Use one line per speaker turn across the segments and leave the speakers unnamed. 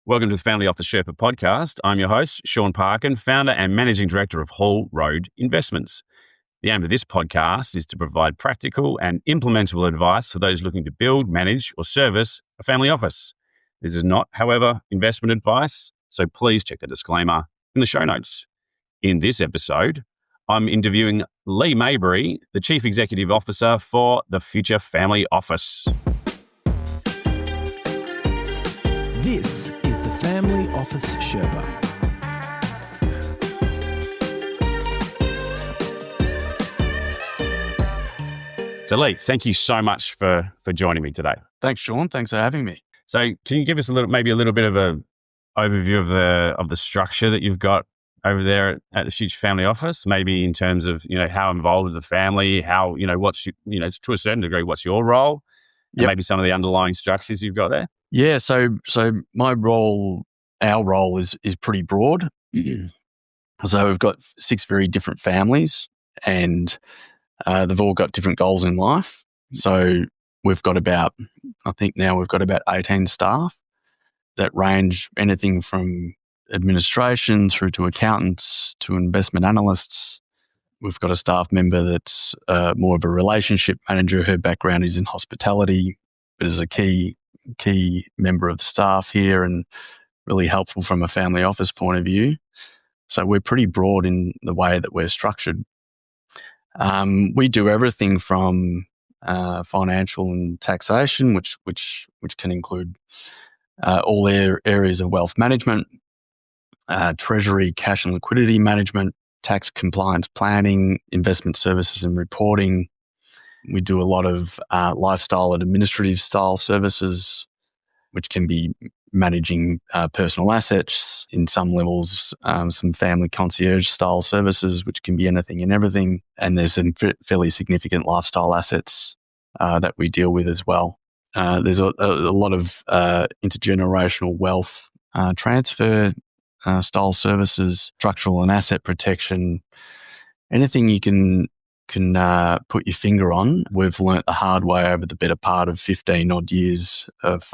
Welcome to the Family Office Sherpa podcast. I'm your host, Shaun Parkin, founder and managing director of Whole Road Investments. The aim of this podcast is to provide practical and implementable advice for those looking to build, manage, or service a family office. This is not, however, investment advice, so please check the disclaimer in the show notes. In this episode, I'm interviewing Lee Mayberry, the Chief Executive Officer for the Future Family Office.
This is the Family Office Sherpa.
So Lee, thank you so much for joining me today.
Thanks, Shaun. Thanks for having me.
So can you give us maybe a little bit of a overview of the structure that you've got over there at the Future Family Office, maybe in terms of, how involved with the family, how, what's, to a certain degree, what's your role, and maybe some of the underlying structures you've got there?
Yeah, so our role is pretty broad. So we've got 6 very different families, and they've all got different goals in life. So we've got about 18 staff that range anything from administration through to accountants to investment analysts. We've got a staff member that's more of a relationship manager. Her background is in hospitality, but is a key member of the staff here and really helpful from a family office point of view. So we're pretty broad in the way that we're structured. We do everything from financial and taxation, which can include all areas of wealth management, treasury, cash and liquidity management, tax compliance planning, investment services and reporting. We do a lot of lifestyle and administrative style services, which can be managing personal assets in some levels, some family concierge style services, which can be anything and everything. And there's some fairly significant lifestyle assets that we deal with as well. There's a lot of intergenerational wealth transfer style services, structural and asset protection, anything you can put your finger on. We've learnt the hard way over the better part of 15 odd years of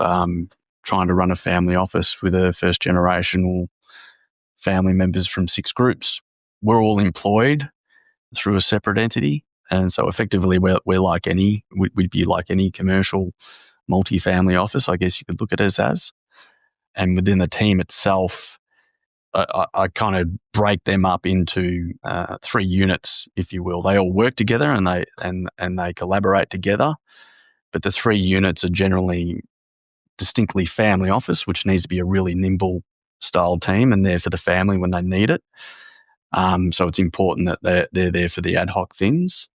trying to run a family office with a first generational family members from 6 groups. We're all employed through a separate entity. And so effectively we'd be like any commercial multi-family office, I guess you could look at us as. And within the team itself, I kind of break them up into 3 units, if you will. They all work together and they collaborate together. But the 3 units are generally distinctly family office, which needs to be a really nimble style team and there for the family when they need it. So it's important that they're there for the ad hoc things.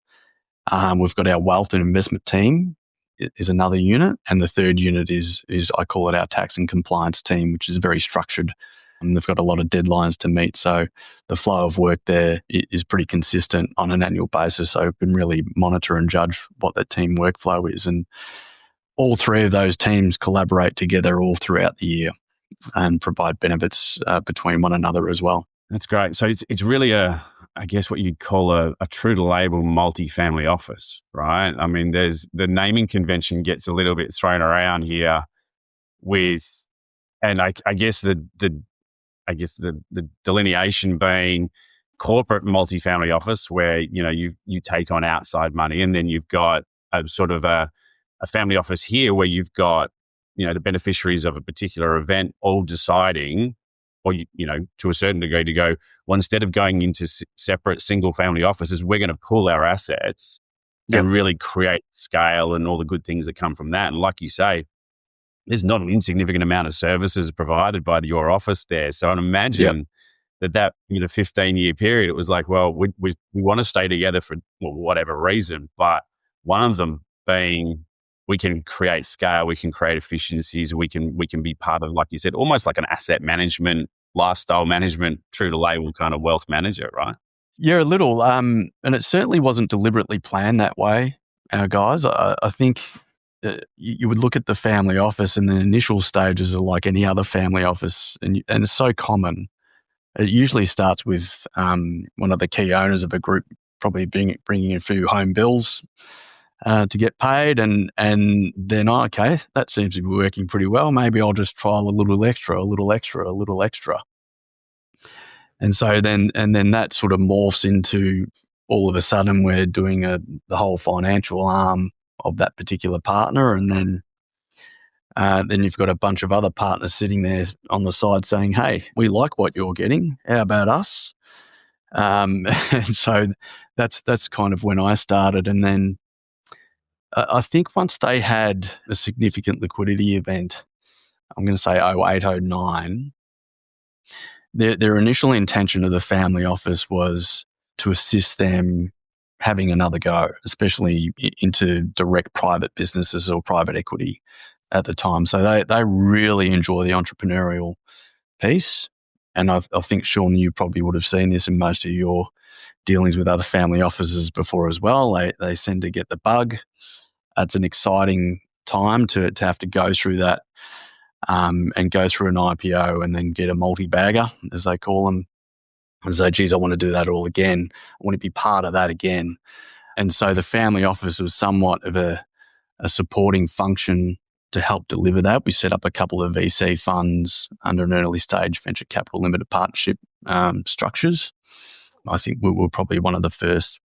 We've got our wealth and investment team is another unit, and the 3rd unit is I call it our tax and compliance team, which is very structured. And they've got a lot of deadlines to meet, so the flow of work there is pretty consistent on an annual basis. So I can really monitor and judge what that team workflow is, and all 3 of those teams collaborate together all throughout the year and provide benefits between one another as well.
That's great. So it's really I guess what you'd call a true to label multi-family office, right? I mean, there's the naming convention gets a little bit thrown around here and I guess the delineation being corporate multifamily office, where you take on outside money, and then you've got a sort of a family office here where you've got the beneficiaries of a particular event all deciding, or to a certain degree, to go, well, instead of going into separate single family offices, we're going to pool our assets and really create scale and all the good things that come from that. And like you say, there's not an insignificant amount of services provided by your office there. So I'd imagine that the 15-year period, it was like, well, we want to stay together for whatever reason, but one of them being we can create scale, we can create efficiencies, we can be part of, like you said, almost like an asset management, lifestyle management, true to label kind of wealth manager, right?
Yeah, a little. And it certainly wasn't deliberately planned that way, guys. I think you would look at the family office, and the initial stages are like any other family office, and it's so common. It usually starts with one of the key owners of a group probably bringing a few home bills, to get paid, and then okay, that seems to be working pretty well. Maybe I'll just trial a little extra, and so then that sort of morphs into all of a sudden we're doing the whole financial arm of that particular partner, and then you've got a bunch of other partners sitting there on the side saying, "Hey, we like what you're getting. How about us?" And so that's kind of when I started, and then I think once they had a significant liquidity event, I'm going to say 08, 09, their initial intention of the family office was to assist them having another go, especially into direct private businesses or private equity at the time. So they really enjoy the entrepreneurial piece. And I think, Shaun, you probably would have seen this in most of your dealings with other family offices before as well. They seem to get the bug. It's an exciting time to have to go through that and go through an IPO and then get a multi-bagger, as they call them, and say, geez, I want to do that all again. I want to be part of that again. And so the family office was somewhat of a supporting function to help deliver that. We set up a couple of VC funds under an early stage venture capital limited partnership structures. I think we were probably one of the first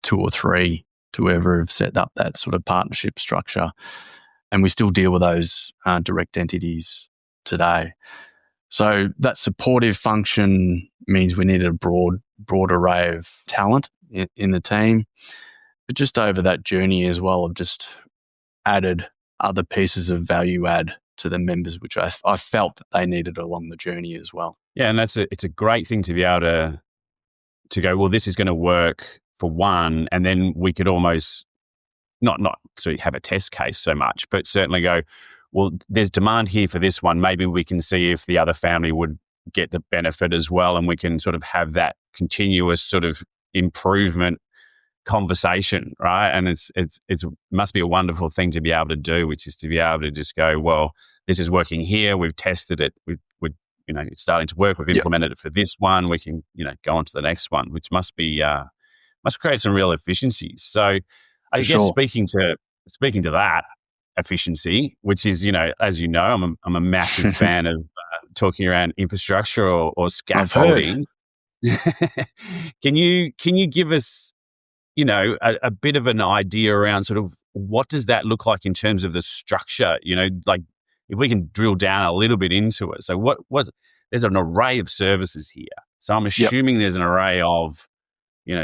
2 or 3 to ever have set up that sort of partnership structure. And we still deal with those direct entities today. So that supportive function means we needed a broad array of talent in the team. But just over that journey as well, I've just added other pieces of value add to the members, which I felt that they needed along the journey as well.
Yeah, and it's a great thing to be able to go, well, this is going to work for one, and then we could almost not to have a test case so much, but certainly go, well, there's demand here for this one. Maybe we can see if the other family would get the benefit as well, and we can sort of have that continuous sort of improvement conversation, right? And it must be a wonderful thing to be able to do, which is to be able to just go, well, this is working here. We've tested it. We're it's starting to work. We've implemented it for this one. We can go on to the next one, which must create some real efficiencies. So I guess speaking to that efficiency, which is, as you know, I'm a massive fan of talking around infrastructure or scaffolding. Can you give us, a bit of an idea around sort of what does that look like in terms of the structure? Like if we can drill down a little bit into it. So there's an array of services here. So I'm assuming there's an array of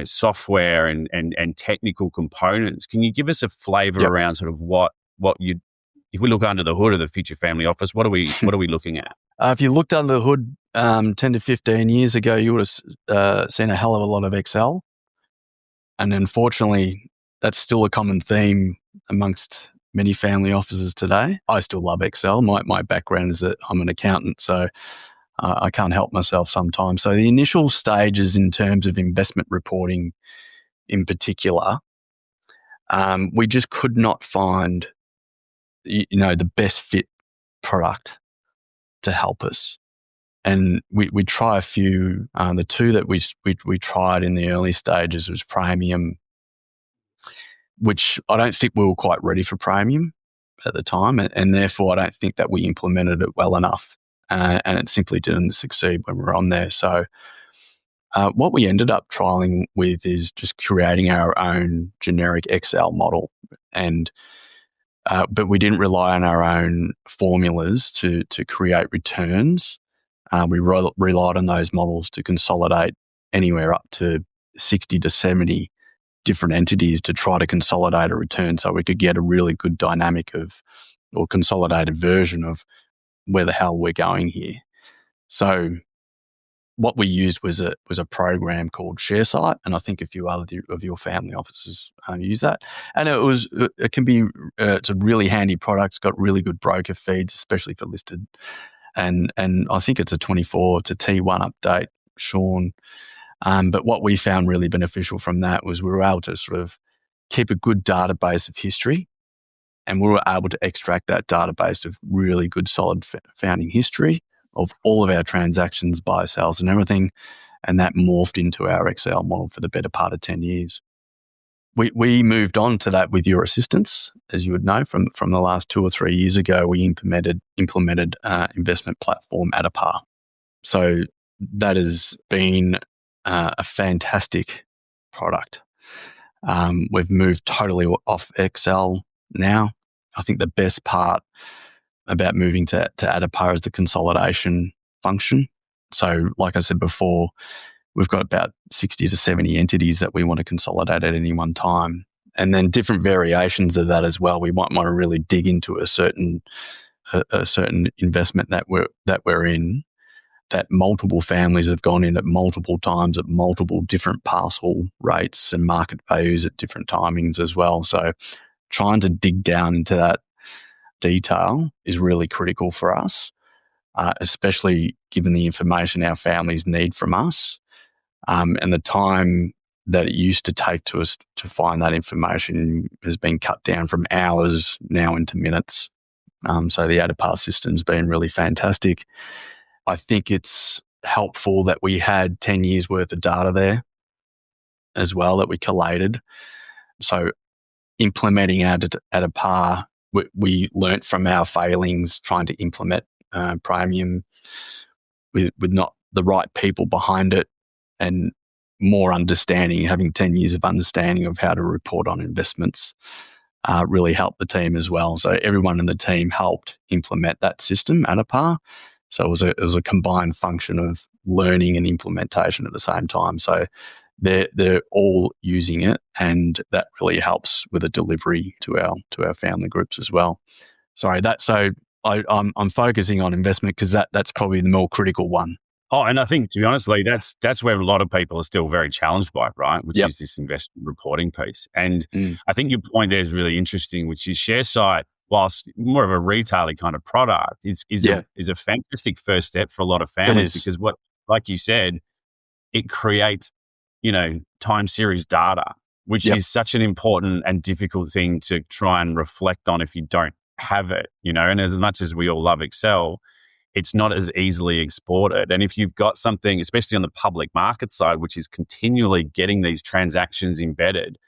software and technical components. Can you give us a flavor around sort of what you, if we look under the hood of the Future Family Office, what are we looking at?
If you looked under the hood 10 to 15 years ago, you would have seen a hell of a lot of Excel. And unfortunately, that's still a common theme amongst many family offices today. I still love Excel. My background is that I'm an accountant, so I can't help myself sometimes. So the initial stages in terms of investment reporting in particular, we just could not find the best fit product to help us. And we try a few. The two that we tried in the early stages was Premium, which I don't think we were quite ready for Premium at the time, and therefore I don't think that we implemented it well enough, and it simply didn't succeed when we were on there. So what we ended up trialing with is just creating our own generic Excel model, and but we didn't rely on our own formulas to create returns. We relied on those models to consolidate anywhere up to 60 to 70 different entities to try to consolidate a return so we could get a really good dynamic or consolidated version of where the hell we're going here. So what we used was a program called ShareSite, and I think a few other of your family offices use that. And it's a really handy product. It's got really good broker feeds, especially for listed. And I think it's a 24 to T1 update, Shaun. But what we found really beneficial from that was we were able to sort of keep a good database of history, and we were able to extract that database of really good, solid founding history of all of our transactions, buy, sales, and everything. And that morphed into our Excel model for the better part of 10 years. we moved on to that with your assistance, as you would know from the last 2 or 3 years ago. We implemented investment platform Addepar. So that has been a fantastic product. We've moved totally off Excel now. I think the best part about moving to Addepar is the consolidation function. So, like I said before, we've got about 60 to 70 entities that we want to consolidate at any one time. And then different variations of that as well. We might want to really dig into a certain investment that we're in, that multiple families have gone in at multiple times at multiple different parcel rates and market values at different timings as well. So trying to dig down into that detail is really critical for us, especially given the information our families need from us. And the time that it used to take to us to find that information has been cut down from hours now into minutes. So the Addepar system's been really fantastic. I think it's helpful that we had 10 years worth of data there as well that we collated. So implementing Addepar, we learnt from our failings trying to implement Premium with not the right people behind it, and more understanding, having 10 years of understanding of how to report on investments really helped the team as well. So everyone in the team helped implement that system, Addepar. So it was a combined function of learning and implementation at the same time. So they're all using it, and that really helps with the delivery to our family groups as well. Sorry, I'm focusing on investment because that's probably the more critical one.
Oh, and I think, to be honest, Lee, that's where a lot of people are still very challenged by, right? Which is this investment reporting piece. And I think your point there is really interesting, which is ShareSite, whilst more of a retail kind of product, is a fantastic first step for a lot of families, because like you said, it creates, time series data, which is such an important and difficult thing to try and reflect on if you don't have it, and as much as we all love Excel, it's not as easily exported. And if you've got something, especially on the public market side, which is continually getting these transactions embedded,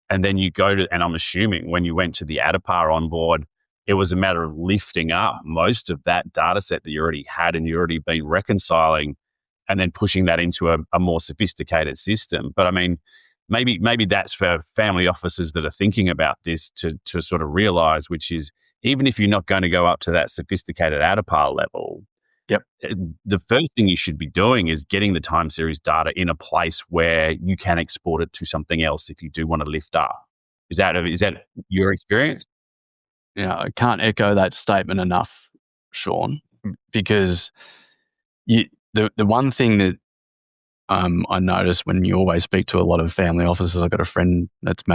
and then you go to, and I'm assuming when you went to the Addepar on board, it was a matter of lifting up most of that data set that you already had and you already been reconciling, and then pushing that into a more sophisticated system. But I mean, maybe that's for family offices that are thinking about this to sort of realize, which is, even if you're not going to go up to that sophisticated Addepar level, the first thing you should be doing is getting the time series data in a place where you can export it to something else if you do want to lift up. Is that your experience?
Yeah, I can't echo that statement enough, Shaun, because the one thing that I notice when you always speak to a lot of family offices, I've got a friend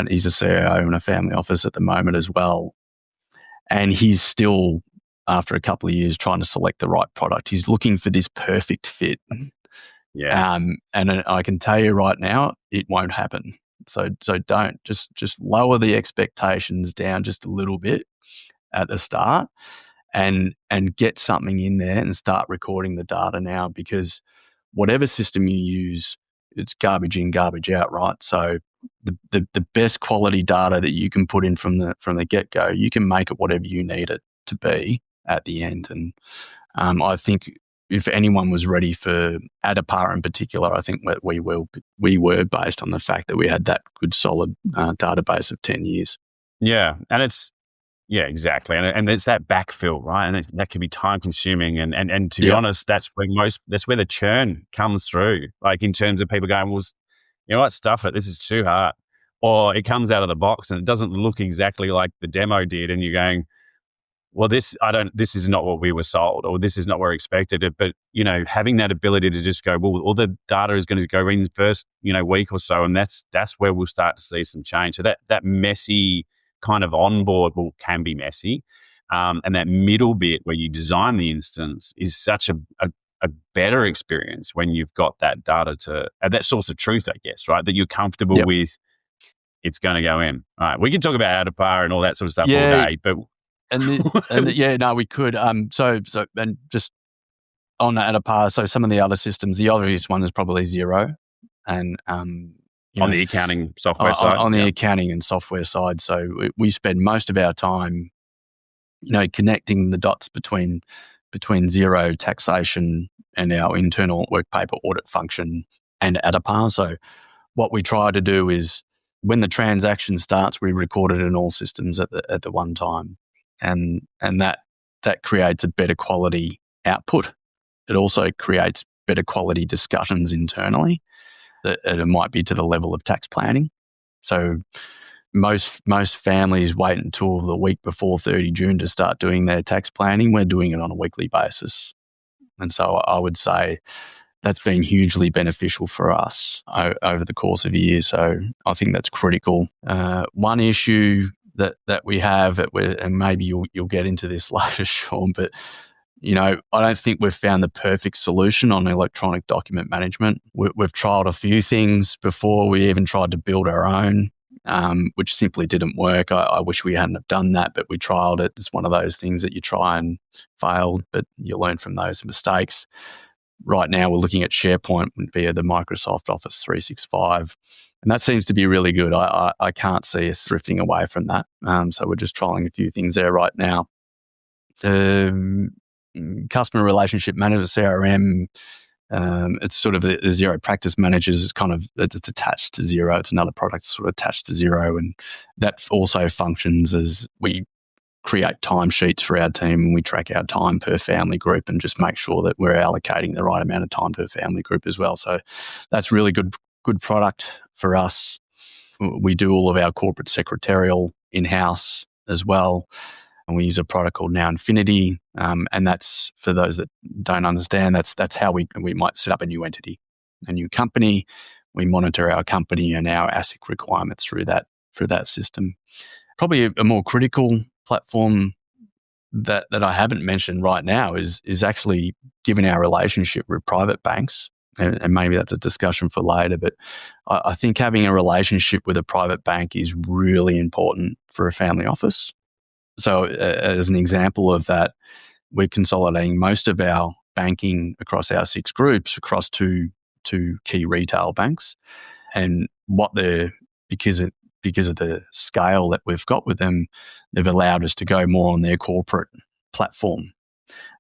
he's a CEO in a family office at the moment as well. And he's still, after a couple of years, trying to select the right product. He's looking for this perfect fit.
Yeah.
And I can tell you right now, it won't happen. So don't just lower the expectations down just a little bit at the start, and get something in there and start recording the data now, because whatever system you use, it's garbage in, garbage out, right? So the best quality data that you can put in from the get-go, you can make it whatever you need it to be at the end. And I think if anyone was ready for Addepar in particular, I think we were, based on the fact that we had that good solid database of 10 years.
Yeah, and yeah, exactly. And there's that backfill, right? And that can be time consuming. And to be honest, that's where the churn comes through. Like, in terms of people going, well, you know what, stuff it, this is too hard. Or it comes out of the box and it doesn't look exactly like the demo did. And you're going, well, this is not what we were sold, or this is not where we expected it. But, having that ability to just go, well, all the data is going to go in first, week or so. And that's where we'll start to see some change. So that messy kind of onboard can be messy. And that middle bit where you design the instance is such a better experience when you've got that data that source of truth, I guess, right? That you're comfortable with, it's going to go in. All right. We can talk about Addepar and all that sort of stuff all day, but
we could. So and just on Addepar, so some of the other systems, the obvious one is probably Xero, and You
On
know,
the accounting software side?
on the
Yeah.
accounting and software side. So we spend most of our time, connecting the dots between Xero taxation and our internal work paper audit function and Addepar. So what we try to do is when the transaction starts, we record it in all systems at the one time, and that creates a better quality output. It also creates better quality discussions internally that it might be to the level of tax planning. So most families wait until the week before 30 June to start doing their tax planning. We're doing it on a weekly basis. And so I would say that's been hugely beneficial for us over the course of a year. So I think that's critical. One issue that we have, and maybe you'll get into this later, Shaun, but I don't think we've found the perfect solution on electronic document management. We've tried a few things before. We even tried to build our own, which simply didn't work. I wish we hadn't have done that, but we trialed it. It's one of those things that you try and fail, but you learn from those mistakes. Right now, we're looking at SharePoint via the Microsoft Office 365, and that seems to be really good. I can't see us drifting away from that. So we're just trialing a few things there right now. Customer relationship manager, CRM, it's sort of the Xero practice managers is it's attached to Xero. It's another product sort of attached to Xero, and that also functions as we create timesheets for our team, and we track our time per family group and just make sure that we're allocating the right amount of time per family group as well. So that's really good product for us. We do all of our corporate secretarial in-house as well. And we use a product called Now Infinity, and that's, for those that don't understand, that's how we might set up a new entity, a new company. We monitor our company and our ASIC requirements through that system. Probably a more critical platform that I haven't mentioned right now is actually, given our relationship with private banks, and maybe that's a discussion for later, but I think having a relationship with a private bank is really important for a family office. So as an example of that, we're consolidating most of our banking across our 6 groups across two key retail banks. And because of the scale that we've got with them, they've allowed us to go more on their corporate platform.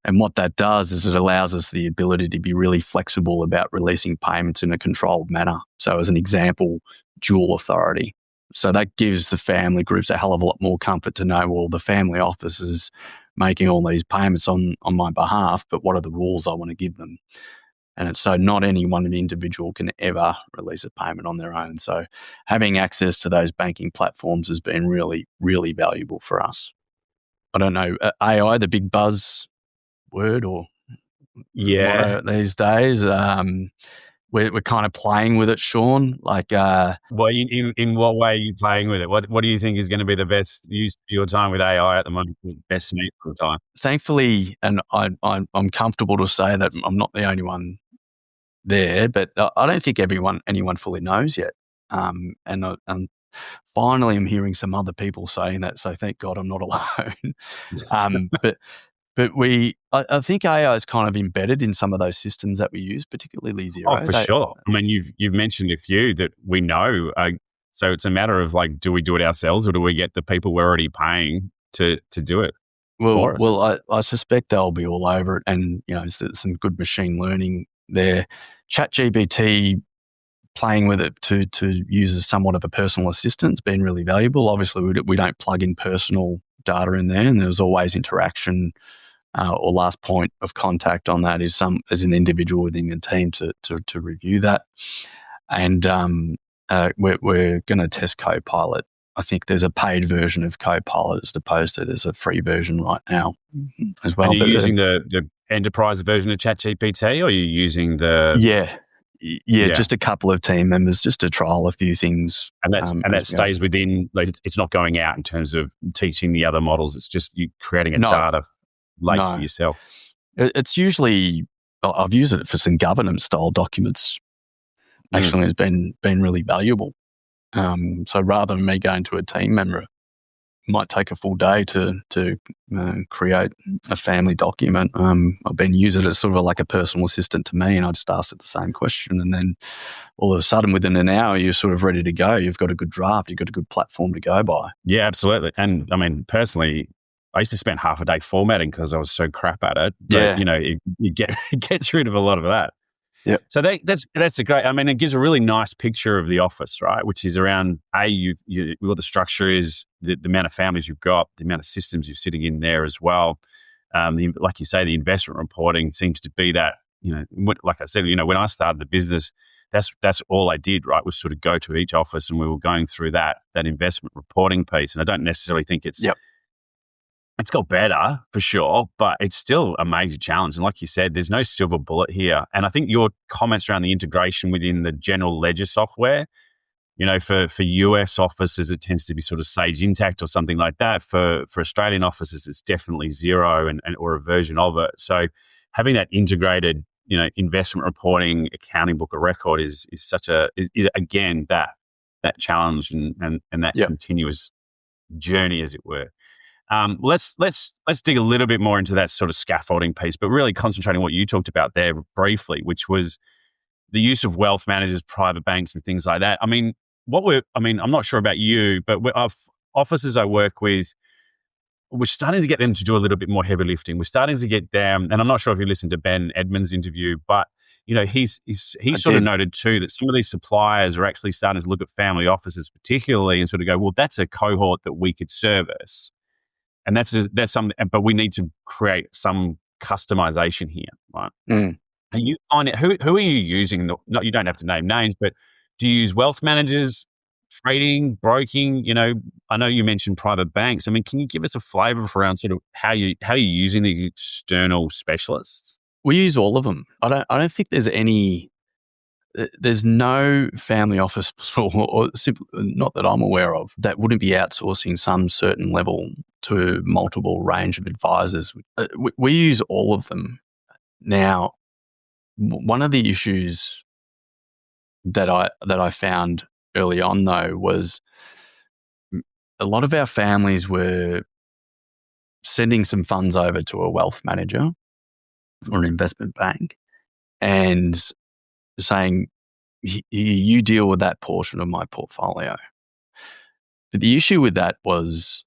And what that does is it allows us the ability to be really flexible about releasing payments in a controlled manner. So as an example, dual authority. So that gives the family groups a hell of a lot more comfort to know, well, the family office is making all these payments on my behalf, but what are the rules I want to give them? And it's so not any one individual can ever release a payment on their own. So having access to those banking platforms has been really, really valuable for us. I don't know, AI, the big buzz word or motto these days. We're kind of playing with it, Shaun.
Well, in what way are you playing with it? What do you think is going to be the best use of your time with AI at the moment? Best use of the time?
Thankfully, and I'm comfortable to say that I'm not the only one there, but I don't think anyone fully knows yet. And finally, I'm hearing some other people saying that. So thank God I'm not alone. But I think AI is kind of embedded in some of those systems that we use, particularly Xero.
Oh, for sure. I mean, you've mentioned a few that we know. So it's a matter of do we do it ourselves or do we get the people we're already paying to do it for us?
Well, I suspect they'll be all over it, and there's some good machine learning there. ChatGPT, playing with it to use as somewhat of a personal assistant, has been really valuable. Obviously, we don't plug in personal data in there, and there's always interaction or last point of contact on that is as an individual within the team to review that. And we're going to test Copilot. I think there's a paid version of Copilot as opposed to there's a free version right now as well.
And you're using the enterprise version of ChatGPT, or are you using the...
Yeah, just a couple of team members just to trial a few things.
And that stays within, it's not going out in terms of teaching the other models. It's just you creating a data lake for yourself.
It's usually, I've used it for some governance style documents. Actually, it's been really valuable. So rather than me going to a team member might take a full day to create a family document. I've been using it as sort of like a personal assistant to me, and I just ask it the same question, and then all of a sudden within an hour you're sort of ready to go. You've got a good draft, you've got a good platform to go by.
Yeah, absolutely. And I mean, personally, I used to spend half a day formatting because I was so crap at it. But, it gets rid of a lot of that.
Yeah.
So that's a great. I mean, it gives a really nice picture of the office, right? Which is around what the structure is, the amount of families you've got, the amount of systems you're sitting in there as well. Like you say, the investment reporting seems to be that. Like I said, when I started the business, that's all I did, right? Was sort of go to each office and we were going through that investment reporting piece. And I don't necessarily think it's.
Yep.
It's got better for sure, but it's still a major challenge. And like you said, there's no silver bullet here. And I think your comments around the integration within the general ledger software, for US offices, it tends to be sort of Sage Intacct or something like that. For Australian offices, it's definitely Xero or a version of it. So having that integrated, investment reporting, accounting book of record is again that challenge and that continuous journey, as it were. Let's dig a little bit more into that sort of scaffolding piece, but really concentrating on what you talked about there briefly, which was the use of wealth managers, private banks, and things like that. I mean, I'm not sure about you, but offices I work with, we're starting to get them to do a little bit more heavy lifting. We're starting to get them, and I'm not sure if you listened to Ben Edmonds' interview, but he sort of noted too that some of these suppliers are actually starting to look at family offices particularly and sort of go, well, that's a cohort that we could service. And that's something, but we need to create some customization here, right?
Mm.
And you find it, who are you using? Not, you don't have to name names, but do you use wealth managers, trading, broking? I know you mentioned private banks. I mean, can you give us a flavour around sort of how you're using the external specialists?
We use all of them. I don't think there's no family office or not that I'm aware of that wouldn't be outsourcing some certain level to multiple range of advisors. We use all of them. Now, one of the issues that I found early on though was a lot of our families were sending some funds over to a wealth manager or an investment bank and saying, you deal with that portion of my portfolio. But the issue with that was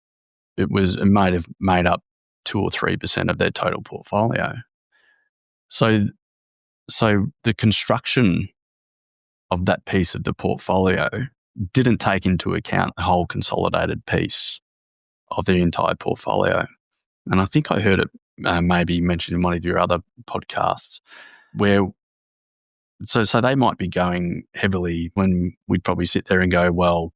it might have made up 2 or 3% of their total portfolio. So the construction of that piece of the portfolio didn't take into account the whole consolidated piece of the entire portfolio. And I think I heard it maybe mentioned in one of your other podcasts where so they might be going heavily when we'd probably sit there and go, well,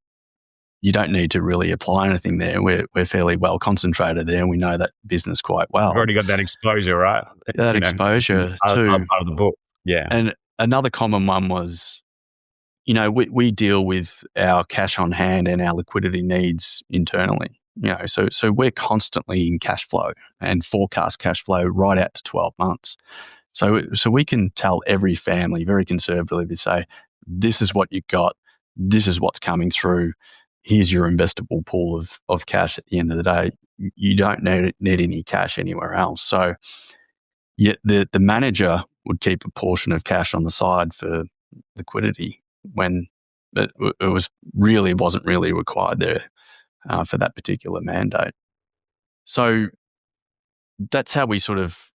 you don't need to really apply anything there. We're fairly well concentrated there and we know that business quite well.
You've already got that exposure, right?
That exposure too.
Part of the book. Yeah.
And another common one was, we deal with our cash on hand and our liquidity needs internally. So we're constantly in cash flow and forecast cash flow right out to 12 months. So we can tell every family very conservatively, say, this is what you've got, this is what's coming through, here's your investable pool of cash at the end of the day. You don't need any cash anywhere else. So yet the manager would keep a portion of cash on the side for liquidity when it wasn't really required there for that particular mandate. So that's how we sort of,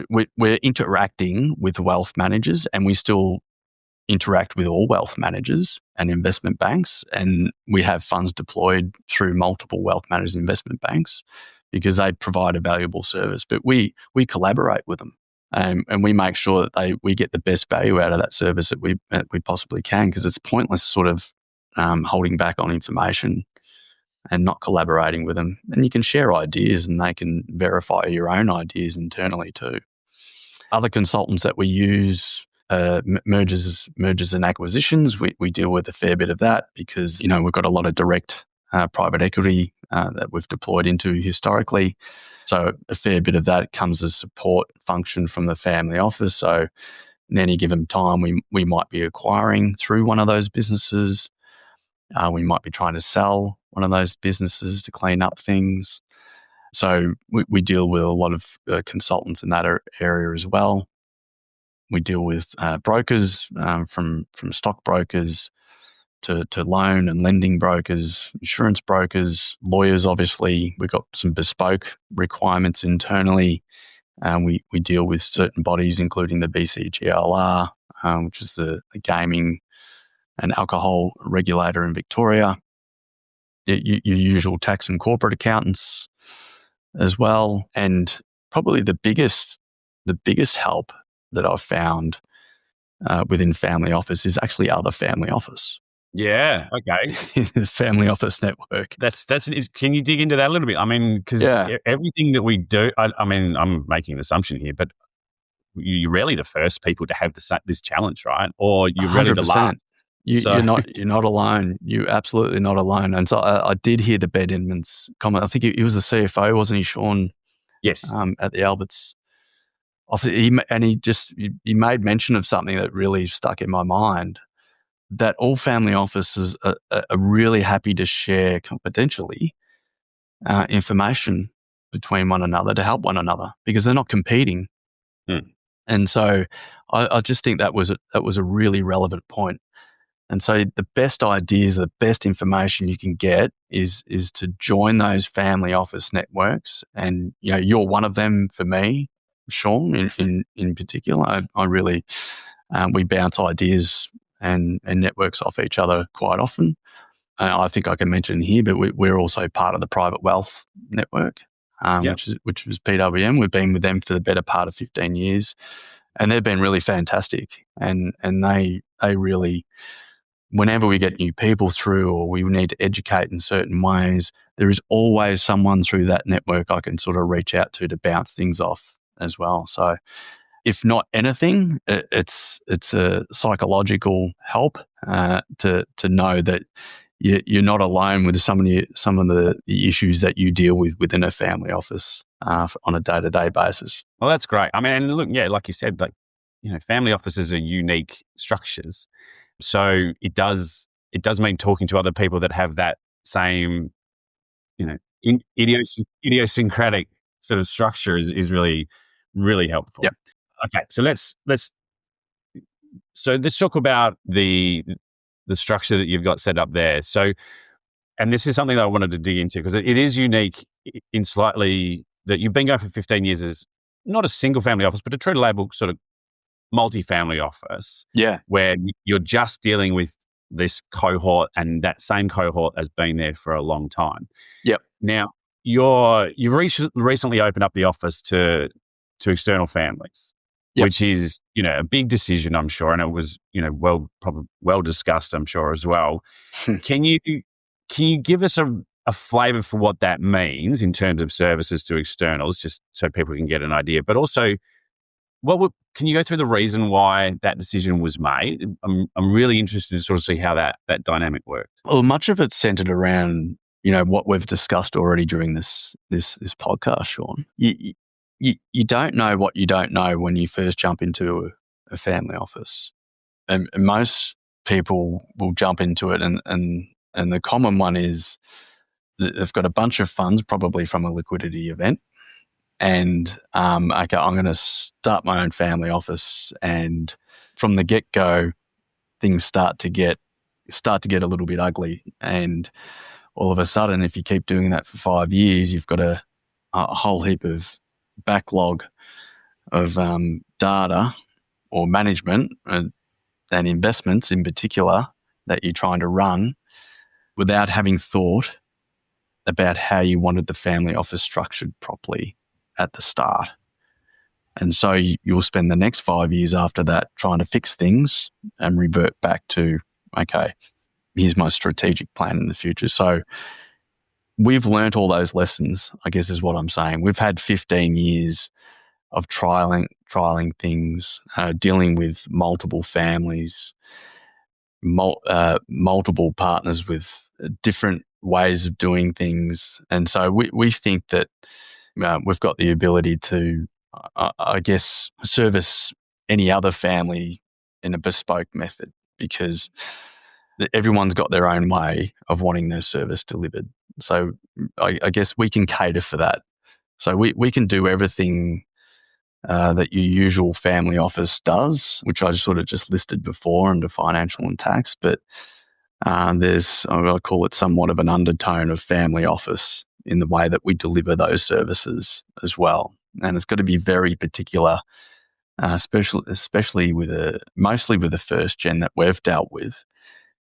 we're interacting with wealth managers, and we still interact with all wealth managers and investment banks, and we have funds deployed through multiple wealth managers and investment banks because they provide a valuable service. But we collaborate with them, and we make sure that we get the best value out of that service that we possibly can, because it's pointless sort of holding back on information and not collaborating with them. And you can share ideas and they can verify your own ideas internally too. Other consultants that we use, mergers and acquisitions, we deal with a fair bit of that because, we've got a lot of direct private equity that we've deployed into historically. So a fair bit of that comes as support function from the family office. So in any given time, we might be acquiring through one of those businesses. We might be trying to sell one of those businesses to clean up things. So we deal with a lot of consultants in that area as well. We deal with brokers, from stockbrokers to loan and lending brokers, insurance brokers, lawyers. Obviously, we've got some bespoke requirements internally. We deal with certain bodies, including the BCGLR, which is the gaming and alcohol regulator in Victoria. Your usual tax and corporate accountants as well, and probably the biggest help that I've found within family office is actually other family office.
Yeah. Okay.
The family office network.
That's. Can you dig into that a little bit? I mean, because everything that we do, I mean, I'm making an assumption here, but you're rarely the first people to have this challenge, right? Or you're rarely the last.
You're not alone. You're absolutely not alone. And so I did hear the Ben Edmonds comment. I think he was the CFO, wasn't he, Shaun?
Yes.
At the Alberts. He made mention of something that really stuck in my mind, that all family offices are really happy to share confidentially information between one another to help one another because they're not competing. And so I just think that was a really relevant point. And so the best ideas, the best information you can get is to join those family office networks. And, you're one of them for me, Shaun, in particular. I really, we bounce ideas and networks off each other quite often. I think I can mention here, but we're also part of the Private Wealth Network, which was PWM. We've been with them for the better part of 15 years, and they've been really fantastic. And they really, whenever we get new people through or we need to educate in certain ways, there is always someone through that network I can sort of reach out to bounce things off as well. So if not anything, it's a psychological help to know that you're not alone with some of the issues that you deal with within a family office on a day-to-day basis.
Well, that's great. I mean, and look, like you said, family offices are unique structures. So it does mean talking to other people that have that same, idiosyncratic sort of structure is really, really helpful.
Yep.
Okay, so let's talk about the structure that you've got set up there. So, and this is something that I wanted to dig into because it is unique in slightly that you've been going for 15 years as not a single family office, but a true label sort of multi-family office.
Yeah. Where
you're just dealing with this cohort and that same cohort has been there for a long time.
Yep.
Now, you've recently opened up the office to external families. Yep. Which is, a big decision, I'm sure, and it was, well discussed, I'm sure as well. Can you give us a flavour for what that means in terms of services to externals, just so people can get an idea? But also, can you go through the reason why that decision was made? I'm really interested to sort of see how that dynamic worked.
Well, much of it's centred around, what we've discussed already during this podcast, Shaun. You don't know what you don't know when you first jump into a family office. And most people will jump into it and the common one is that they've got a bunch of funds, probably from a liquidity event. And, okay, I'm going to start my own family office. And from the get-go, things start to get a little bit ugly. And all of a sudden, if you keep doing that for 5 years, you've got a whole heap of backlog of data or management and investments in particular that you're trying to run without having thought about how you wanted the family office structured properly at the start. And so you'll spend the next 5 years after that trying to fix things and revert back to, okay, here's my strategic plan in the future. So we've learnt all those lessons, I guess is what I'm saying. We've had 15 years of trialing things, dealing with multiple families, multiple partners with different ways of doing things. And so we think that we've got the ability to, I guess, service any other family in a bespoke method because everyone's got their own way of wanting their service delivered. So I guess we can cater for that. So we can do everything that your usual family office does, which I sort of just listed before under financial and tax, but there's, I call it somewhat of an undertone of family office in the way that we deliver those services as well. And it's got to be very particular, especially mostly with the first gen that we've dealt with,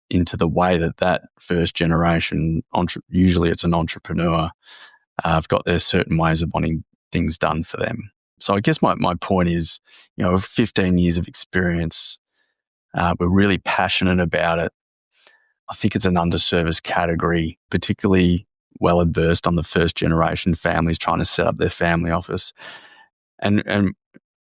into the way that first generation, usually it's an entrepreneur, have got their certain ways of wanting things done for them. So I guess my point is, 15 years of experience, we're really passionate about it. I think it's an underserviced category, particularly well adversed on the first generation families trying to set up their family office. And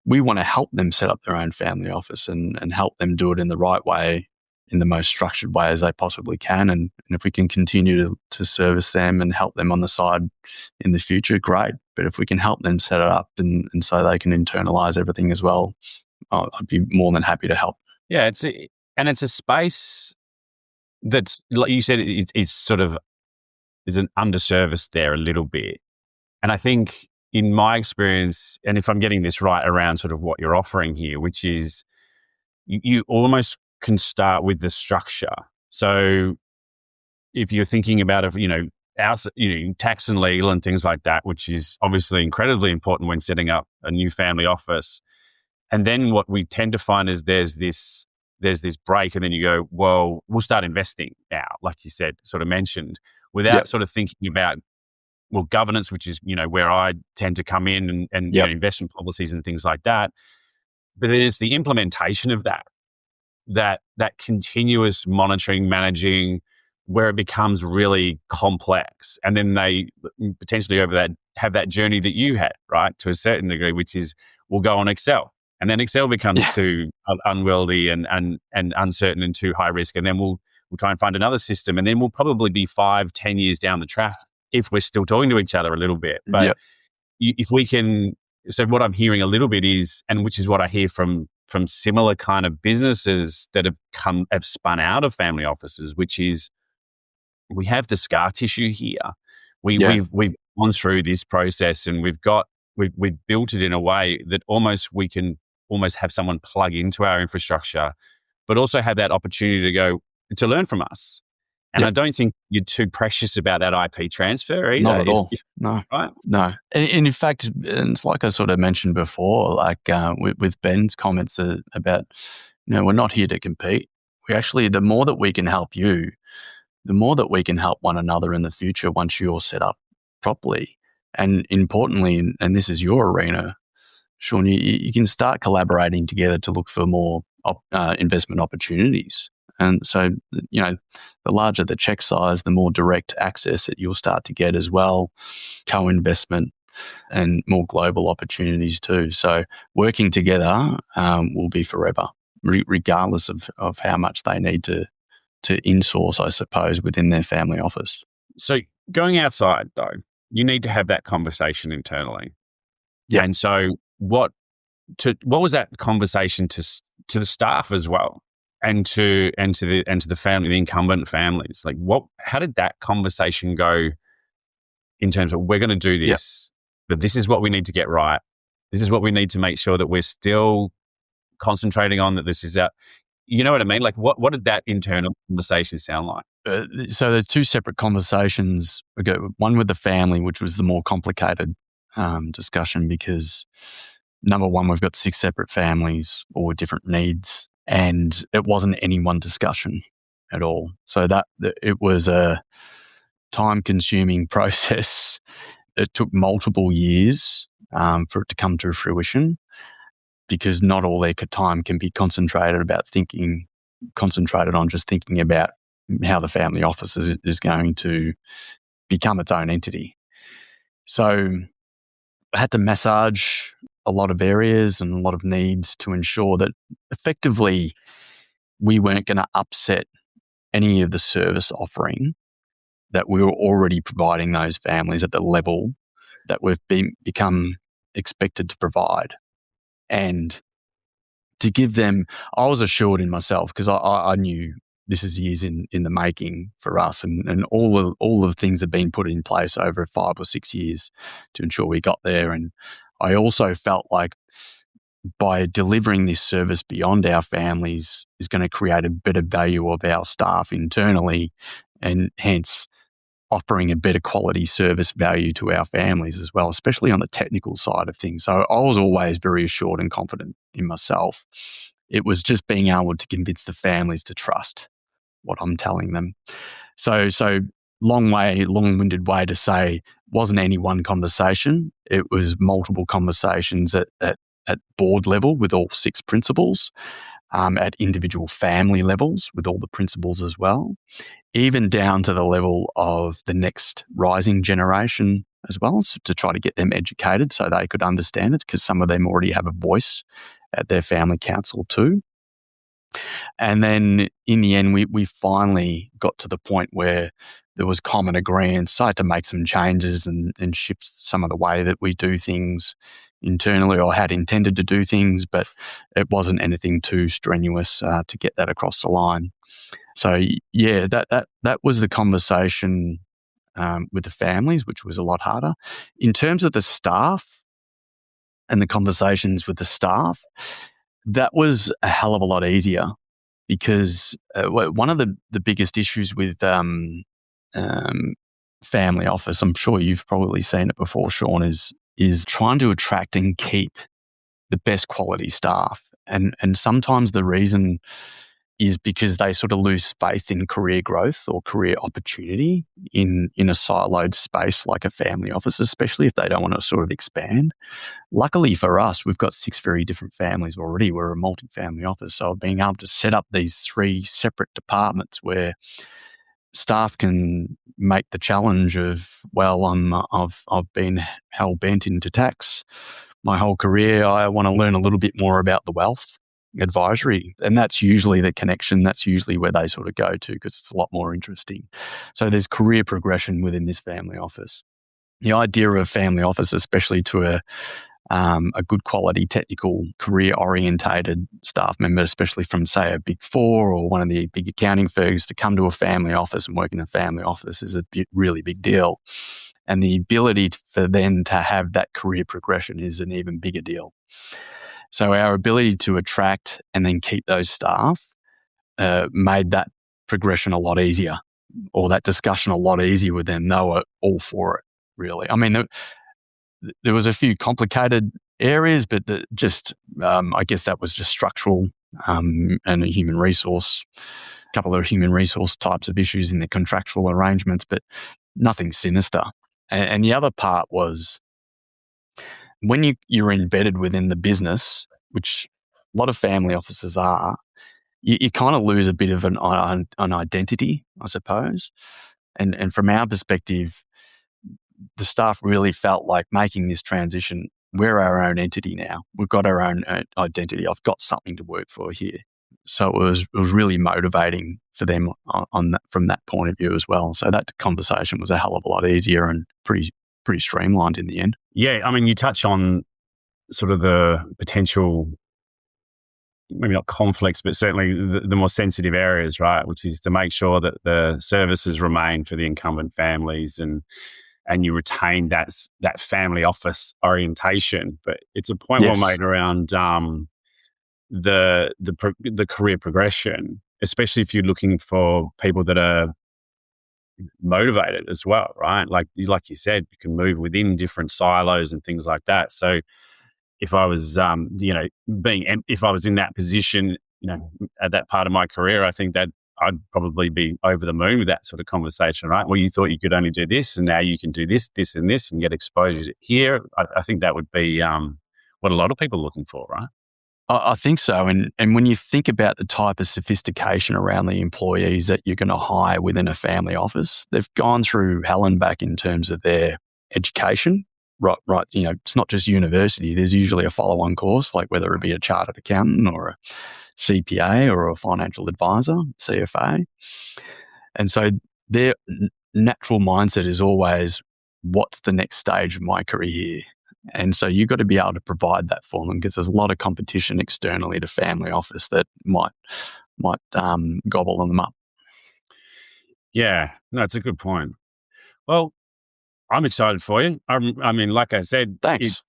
we want to help them set up their own family office and help them do it in the right way, in the most structured way as they possibly can. And if we can continue to service them and help them on the side in the future, great. But if we can help them set it up and so they can internalize everything as well, I'd be more than happy to help.
Yeah, it's a space that's, like you said, it's sort of, there's an underservice there a little bit. And I think in my experience, and if I'm getting this right around sort of what you're offering here, which is you almost can start with the structure. So if you're thinking about tax and legal and things like that, which is obviously incredibly important when setting up a new family office. And then what we tend to find is there's this break, and then you go, well, we'll start investing now, like you said, sort of mentioned, without sort of thinking about, well, governance, which is, where I tend to come in and investment policies and things like that. But there's the implementation of that continuous monitoring, managing, where it becomes really complex. And then they potentially over that have that journey that you had, right, to a certain degree, which is we'll go on Excel. And then Excel becomes too unwieldy and uncertain and too high risk. And then we'll try and find another system. And then we'll probably be 5-10 years down the track if we're still talking to each other a little bit. But if we can, so what I'm hearing a little bit is, and which is what I hear from similar kind of businesses that have spun out of family offices, which is we have the scar tissue here. We've gone through this process and we've built it in a way that we can almost have someone plug into our infrastructure, but also have that opportunity to learn from us. And I don't think you're too precious about that IP transfer either.
Not at all. No.
Right?
No. And in fact, it's like I sort of mentioned before, like with Ben's comments about, we're not here to compete. We actually, the more that we can help you, the more that we can help one another in the future once you're set up properly. And importantly, and this is your arena, Shaun, you can start collaborating together to look for more investment opportunities. And so, the larger the check size, the more direct access that you'll start to get as well, co-investment and more global opportunities too. So working together will be forever, regardless of how much they need to insource, I suppose, within their family office.
So going outside, though, you need to have that conversation internally.
Yeah.
And so what was that conversation to the staff as well? And to the family, the incumbent families, like how did that conversation go in terms of we're going to do this, but this is what we need to get right. This is what we need to make sure that we're still concentrating on, that this is out. You know what I mean? Like what did that internal conversation sound like?
So there's two separate conversations. We go one with the family, which was the more complicated discussion because number one, we've got 6 separate families, all with different needs. And it wasn't any one discussion at all. So that it was a time-consuming process. It took multiple years for it to come to fruition because not all their time can be concentrated on just thinking about how the family office is going to become its own entity. So I had to massage a lot of areas and a lot of needs to ensure that effectively we weren't going to upset any of the service offering that we were already providing those families at the level that we've become expected to provide. And to give them, I was assured in myself because I knew this is years in the making for us, and all the things have been put in place over 5 or 6 years to ensure we got there. And I also felt like by delivering this service beyond our families is going to create a better value of our staff internally, and hence offering a better quality service value to our families as well, especially on the technical side of things. So I was always very assured and confident in myself. It was just being able to convince the families to trust what I'm telling them. So long-winded way to say, wasn't any one conversation. It was multiple conversations at board level with all 6 principals, at individual family levels with all the principals as well, even down to the level of the next rising generation as well, so to try to get them educated so they could understand it, because some of them already have a voice at their family council too. And then in the end, we finally got to the point where there was common agreement. So I had to make some changes and shift some of the way that we do things internally, or had intended to do things, but it wasn't anything too strenuous to get that across the line. So yeah, that was the conversation with the families, which was a lot harder. In terms of the staff and the conversations with the staff, that was a hell of a lot easier, because one of the biggest issues with family office, I'm sure you've probably seen it before, Shaun, is trying to attract and keep the best quality staff. And sometimes the reason is because they sort of lose faith in career growth or career opportunity in a siloed space like a family office, especially if they don't want to sort of expand. Luckily for us, we've got 6 very different families already. We're a multi-family office. So being able to set up these 3 separate departments where staff can make the challenge of, well, I've been hell-bent into tax my whole career. I want to learn a little bit more about the wealth advisory. And that's usually the connection. That's usually where they sort of go to, because it's a lot more interesting. So there's career progression within this family office. The idea of a family office, especially to a good quality technical career orientated staff member, especially from, say, a Big Four or one of the big accounting firms, to come to a family office and work in a family office is a really big deal. And the ability for them to have that career progression is an even bigger deal. So our ability to attract and then keep those staff made that progression a lot easier, or that discussion a lot easier with them. They were all for it, really. I mean, there was a few complicated areas, but I guess that was just structural and a couple of human resource types of issues in the contractual arrangements, but nothing sinister. And the other part was, when you're embedded within the business, which a lot of family offices are, you kind of lose a bit of an identity, I suppose. And from our perspective, the staff really felt like making this transition, we're our own entity now. We've got our own identity. I've got something to work for here. So it was really motivating for them from that point of view as well. So that conversation was a hell of a lot easier and pretty streamlined in the end.
Yeah, I mean, you touch on sort of the potential, maybe not conflicts, but certainly the more sensitive areas, right? Which is to make sure that the services remain for the incumbent families and you retain that family office orientation. But it's a point well made around the career progression, especially if you're looking for people that are motivated as well, right? Like you said, you can move within different silos and things like that. So if I was, if I was in that position, at that part of my career, I think that I'd probably be over the moon with that sort of conversation, right? Well, you thought you could only do this, and now you can do this, this, and this, and get exposure here. I think that would be what a lot of people are looking for, right?
I think so. And when you think about the type of sophistication around the employees that you're going to hire within a family office, they've gone through hell and back in terms of their education. Right. It's not just university. There's usually a follow-on course, like whether it be a chartered accountant or a CPA or a financial advisor, CFA. And so their natural mindset is always, what's the next stage of my career here? And so you've got to be able to provide that for them, because there's a lot of competition externally to family office that might gobble them up
Yeah, no, it's a good point. Well, I'm excited for you. I mean, like I said,
Thanks.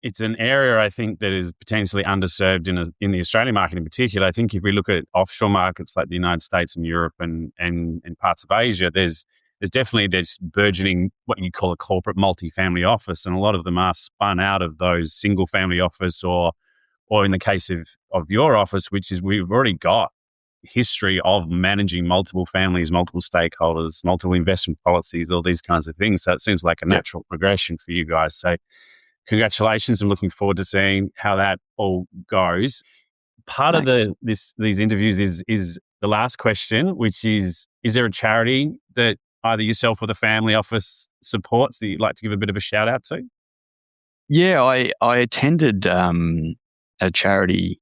it's an area I think that is potentially underserved in the Australian market in particular. I think if we look at offshore markets like the United States and Europe and parts of Asia, there's definitely this burgeoning what you call a corporate multifamily office, and a lot of them are spun out of those single family office or in the case of your office, which is we've already got history of managing multiple families, multiple stakeholders, multiple investment policies, all these kinds of things. So it seems like a natural progression for you guys. So congratulations. I'm looking forward to seeing how that all goes. Part
Thanks.
of these interviews is the last question, which is there a charity that either yourself or the family office supports that you'd like to give a bit of a shout out to?
Yeah, I attended a charity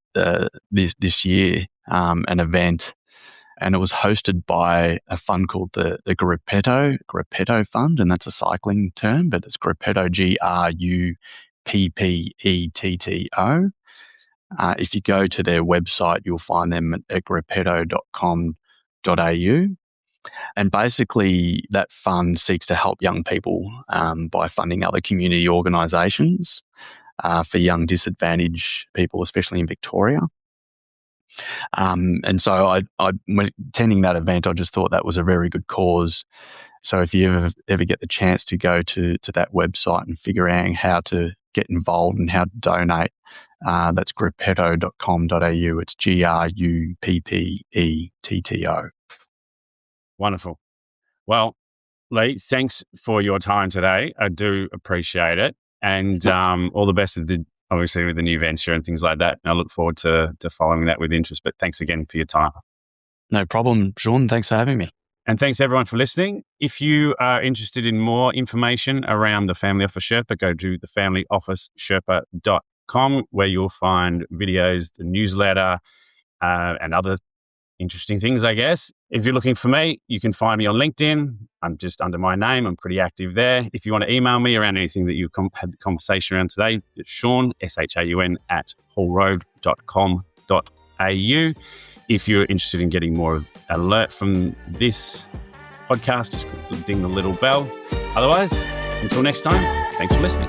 this year, an event, and it was hosted by a fund called the Gruppetto Fund, and that's a cycling term, but it's Gruppetto, Gruppetto. If you go to their website, you'll find them at gruppetto.com.au. And basically, that fund seeks to help young people by funding other community organisations for young disadvantaged people, especially in Victoria. And so when attending that event, I just thought that was a very good cause. So if you ever get the chance to go to that website and figure out how to get involved and how to donate, that's gruppetto.com.au. It's GRUPPETTO.
Wonderful. Well, Lee, thanks for your time today. I do appreciate it. And all the best obviously with the new venture and things like that. And I look forward to following that with interest. But thanks again for your time.
No problem, Shaun. Thanks for having me.
And thanks everyone for listening. If you are interested in more information around the Family Office Sherpa, go to thefamilyofficesherpa.com where you'll find videos, the newsletter, and other interesting things, I guess. If you're looking for me, you can find me on LinkedIn. I'm just under my name. I'm pretty active there. If you want to email me around anything that you've had the conversation around today, it's Shaun, SHAUN, @hallroad.com.au. If you're interested in getting more alert from this podcast, just ding the little bell. Otherwise, until next time, thanks for listening.